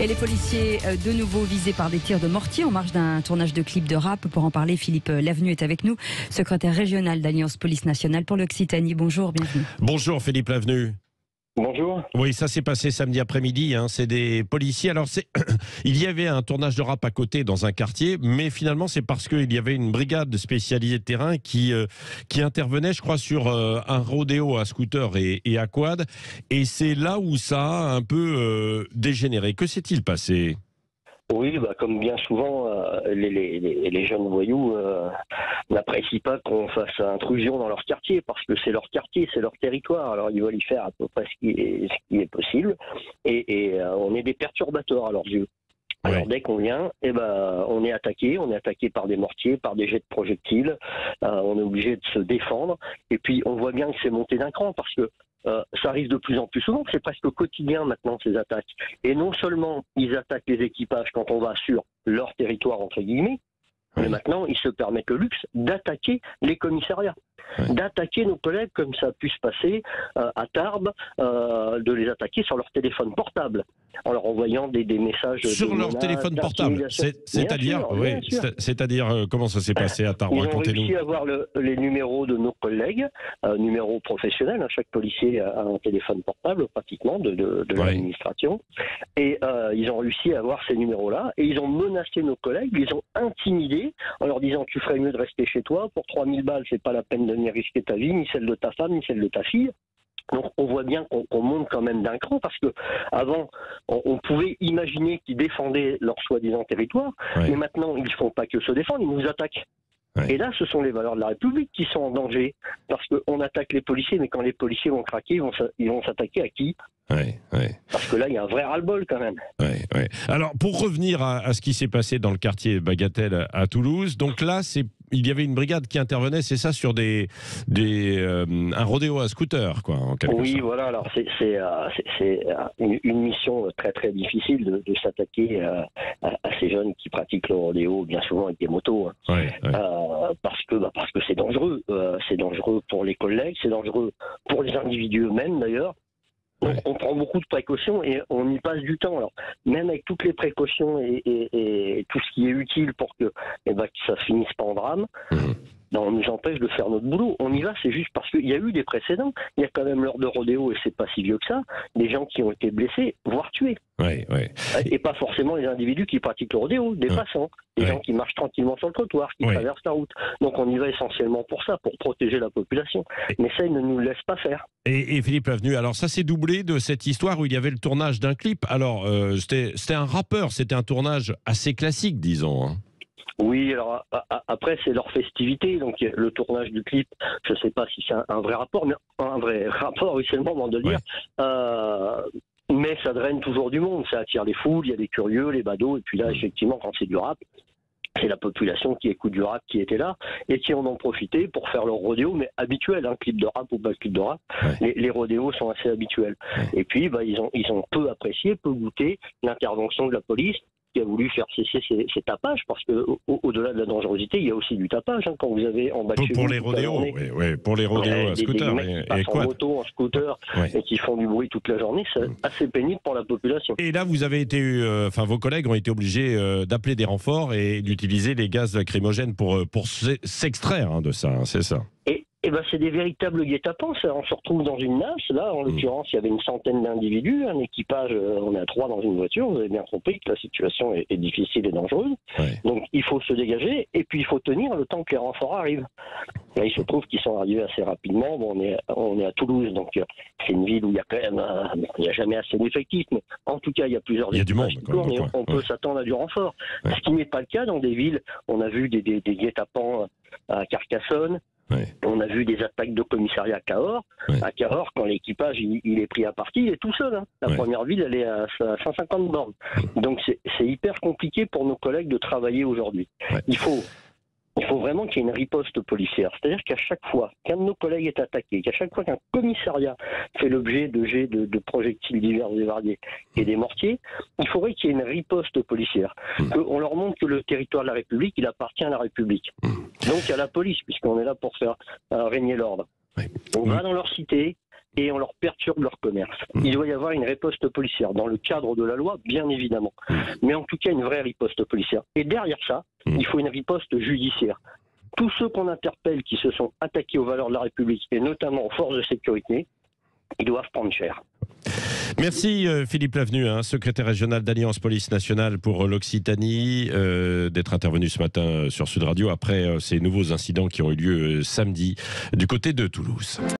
Et les policiers de nouveau visés par des tirs de mortier en marge d'un tournage de clip de rap. Pour en parler, Philippe Lavenu est avec nous, secrétaire régional d'Alliance Police Nationale pour l'Occitanie. Bonjour, bienvenue. Bonjour Philippe Lavenu. Bonjour. Oui, ça s'est passé samedi après-midi, c'est des policiers. Alors, il y avait un tournage de rap à côté dans un quartier, mais finalement, c'est parce qu'il y avait une brigade spécialisée de terrain qui intervenait, je crois, sur un rodéo à scooter et à quad. Et c'est là où ça a un peu dégénéré. Que s'est-il passé ? Oui, comme bien souvent, les jeunes voyous n'apprécient pas qu'on fasse intrusion dans leur quartier, parce que c'est leur quartier, c'est leur territoire. Alors ils veulent y faire à peu près ce qui est possible, et on est des perturbateurs à leurs yeux. Alors dès qu'on vient, on est attaqué par des mortiers, par des jets de projectiles, on est obligé de se défendre, et puis on voit bien que c'est monté d'un cran, parce que ça arrive de plus en plus souvent, c'est presque quotidien maintenant ces attaques. Et non seulement ils attaquent les équipages quand on va sur leur territoire entre guillemets, mais maintenant ils se permettent le luxe d'attaquer les commissariats, d'attaquer nos collègues comme ça a pu se passer à Tarbes, de les attaquer sur leur téléphone portable, en leur envoyant des messages sur leur téléphone portable. C'est-à-dire comment ça s'est passé à Tarbes? Ils ont réussi à avoir les numéros de nos collègues, numéros professionnels. Chaque policier a un téléphone portable pratiquement de l'administration, et ils ont réussi à avoir ces numéros-là, et ils ont menacé nos collègues, ils ont intimidé en leur disant tu ferais mieux de rester chez toi, pour 3000 balles c'est pas la peine de venir risquer ta vie, ni celle de ta femme, ni celle de ta fille. Donc on voit bien qu'on monte quand même d'un cran, parce que avant on pouvait imaginer qu'ils défendaient leur soi-disant territoire, mais maintenant ils ne font pas que se défendre, ils nous attaquent. Et là, ce sont les valeurs de la République qui sont en danger, parce qu'on attaque les policiers, mais quand les policiers vont craquer, ils vont s'attaquer à qui ? Parce que là, il y a un vrai ras-le-bol quand même. Alors, pour revenir à ce qui s'est passé dans le quartier Bagatelle à Toulouse, donc là, il y avait une brigade qui intervenait, c'est ça, sur un rodéo à scooter, quoi, en quelque sorte. Oui, voilà. Alors, c'est une mission très très difficile de s'attaquer à ces jeunes qui pratiquent le rodéo, bien souvent avec des motos. Parce que c'est dangereux. C'est dangereux pour les collègues, c'est dangereux pour les individus eux-mêmes d'ailleurs. Donc on prend beaucoup de précautions et on y passe du temps. Alors même avec toutes les précautions et tout ce qui est utile pour que ça finisse pas en drame, on nous empêche de faire notre boulot. On y va, c'est juste parce qu'il y a eu des précédents. Il y a quand même l'heure de rodéo, et c'est pas si vieux que ça, des gens qui ont été blessés, voire tués. Et pas forcément les individus qui pratiquent le rodéo, des passants, des gens qui marchent tranquillement sur le trottoir, qui traversent la route. Donc on y va essentiellement pour ça, pour protéger la population. Mais ça, ils ne nous laissent pas faire. Et Philippe Lavenu, alors ça s'est doublé de cette histoire où il y avait le tournage d'un clip. Alors c'était un rappeur, c'était un tournage assez classique, disons. Oui, alors après c'est leur festivité, donc le tournage du clip, je ne sais pas si c'est un vrai rapport, mais un vrai rapport, oui, c'est le moment de le dire. Mais ça draine toujours du monde, ça attire les foules, il y a des curieux, les badauds, et puis là effectivement quand c'est du rap, c'est la population qui écoute du rap qui était là et qui en ont profité pour faire leur rodéo, mais habituel, clip de rap ou pas clip de rap, les rodéos sont assez habituels. Et puis ils ont peu apprécié, peu goûté l'intervention de la police, qui a voulu faire cesser ces tapages, parce que au-delà de la dangerosité, il y a aussi du tapage. Quand vous avez en bas de chez pour vous, les rodéos, pour les rodéos à scooter, des mecs qui passent en moto, en scooter, et qui font du bruit toute la journée, c'est assez pénible pour la population. Et là, vous avez été, vos collègues ont été obligés d'appeler des renforts et d'utiliser les gaz lacrymogènes pour s'extraire de ça, c'est ça. C'est des véritables guet-apens. On se retrouve dans une nasse. Là, en l'occurrence, il y avait une centaine d'individus, un équipage, on est à 3 dans une voiture. Vous avez bien compris que la situation est difficile et dangereuse. Donc, il faut se dégager et puis il faut tenir le temps que les renforts arrivent. Là, il se trouve qu'ils sont arrivés assez rapidement. Bon, on est à Toulouse, donc c'est une ville où il y a quand même, il n'y a jamais assez d'effectifs, mais en tout cas, il y a plusieurs équipages qui tournent et on peut s'attendre à du renfort. Ce qui n'est pas le cas dans des villes. On a vu des guet-apens à Carcassonne. On a vu des attaques de commissariat à Cahors. À Cahors, quand l'équipage il est pris à partie, il est tout seul. La première ville, elle est à 150 bornes. Donc c'est hyper compliqué pour nos collègues de travailler aujourd'hui. Il faut vraiment qu'il y ait une riposte policière. C'est-à-dire qu'à chaque fois qu'un de nos collègues est attaqué, qu'à chaque fois qu'un commissariat fait l'objet de jets de projectiles divers et variés et des mortiers, il faudrait qu'il y ait une riposte policière. On leur montre que le territoire de la République, il appartient à la République. Donc à la police, puisqu'on est là pour faire régner l'ordre. On va dans leur cité, et on leur perturbe leur commerce. Il doit y avoir une riposte policière, dans le cadre de la loi, bien évidemment. Mais en tout cas, une vraie riposte policière. Et derrière ça, il faut une riposte judiciaire. Tous ceux qu'on interpelle qui se sont attaqués aux valeurs de la République, et notamment aux forces de sécurité, ils doivent prendre cher. Merci Philippe Lavenu, secrétaire régional d'Alliance Police Nationale pour l'Occitanie, d'être intervenu ce matin sur Sud Radio après ces nouveaux incidents qui ont eu lieu samedi du côté de Toulouse.